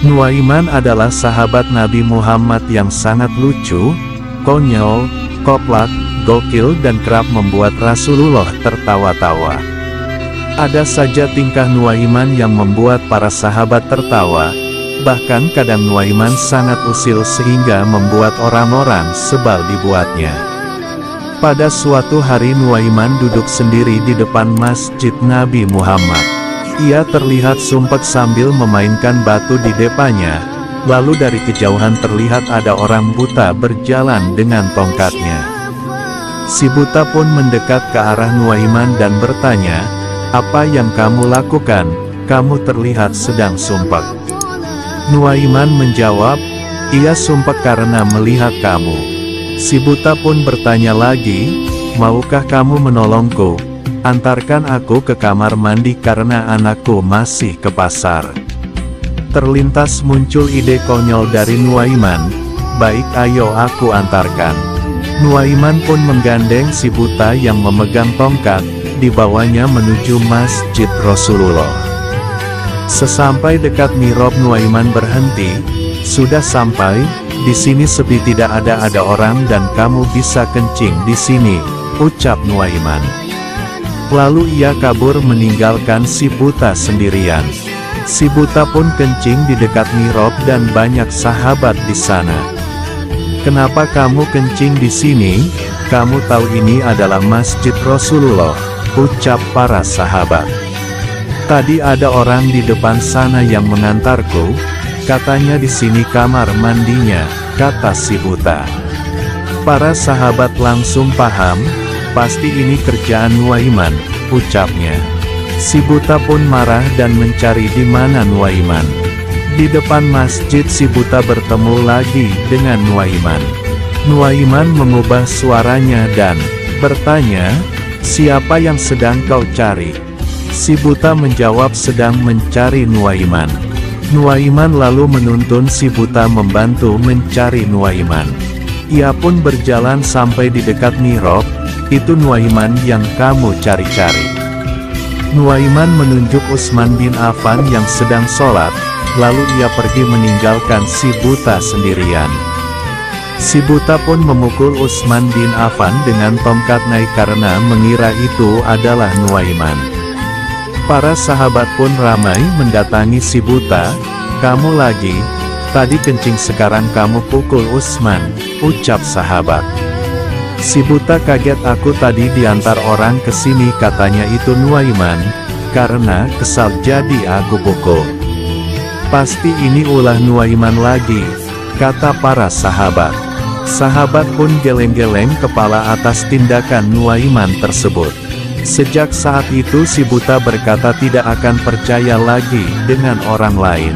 Nuaiman adalah sahabat Nabi Muhammad yang sangat lucu, konyol, koplak, gokil dan kerap membuat Rasulullah tertawa-tawa. Ada saja tingkah Nuaiman yang membuat para sahabat tertawa, bahkan kadang Nuaiman sangat usil sehingga membuat orang-orang sebal dibuatnya. Pada suatu hari Nuaiman duduk sendiri di depan masjid Nabi Muhammad. Ia terlihat sumpek sambil memainkan batu di depannya, lalu dari kejauhan terlihat ada orang buta berjalan dengan tongkatnya. Si buta pun mendekat ke arah Nuaiman dan bertanya, "Apa yang kamu lakukan? Kamu terlihat sedang sumpek." Nuaiman menjawab, "Ia sumpek karena melihat kamu." Si buta pun bertanya lagi, "Maukah kamu menolongku? Antarkan aku ke kamar mandi karena anakku masih ke pasar." Terlintas muncul ide konyol dari Nuaiman, "Baik, ayo aku antarkan." Nuaiman pun menggandeng si buta yang memegang tongkat, dibawanya menuju masjid Rasulullah. Sesampai dekat mihrab Nuaiman berhenti, "Sudah sampai, di sini sepi, tidak ada orang dan kamu bisa kencing di sini," ucap Nuaiman. Lalu ia kabur meninggalkan si buta sendirian. Si buta pun kencing di dekat mihrab dan banyak sahabat di sana. "Kenapa kamu kencing di sini? Kamu tahu ini adalah masjid Rasulullah," ucap para sahabat. "Tadi ada orang di depan sana yang mengantarku, katanya di sini kamar mandinya," kata si buta. Para sahabat langsung paham, "Pasti ini kerjaan Nuaiman," ucapnya. Si buta pun marah dan mencari di mana Nuaiman. Di depan masjid si buta bertemu lagi dengan Nuaiman. Nuaiman mengubah suaranya dan bertanya, "Siapa yang sedang kau cari?" Si buta menjawab, "Sedang mencari Nuaiman." Nuaiman lalu menuntun si buta membantu mencari Nuaiman. Ia pun berjalan sampai di dekat mihrab. "Itu Nuaiman yang kamu cari-cari." Nuaiman menunjuk Utsman bin Affan yang sedang sholat, lalu ia pergi meninggalkan si buta sendirian. Si buta pun memukul Utsman bin Affan dengan tongkat naik karena mengira itu adalah Nuaiman. Para sahabat pun ramai mendatangi si buta. "Kamu lagi? Tadi kencing sekarang kamu pukul Utsman," ucap sahabat. Si buta kaget. "Aku tadi diantar orang ke sini," katanya, "itu Nuaiman. Karena kesal jadi aku pukul." "Pasti ini ulah Nuaiman lagi," kata para sahabat. Sahabat pun geleng-geleng kepala atas tindakan Nuaiman tersebut. Sejak saat itu si buta berkata tidak akan percaya lagi dengan orang lain.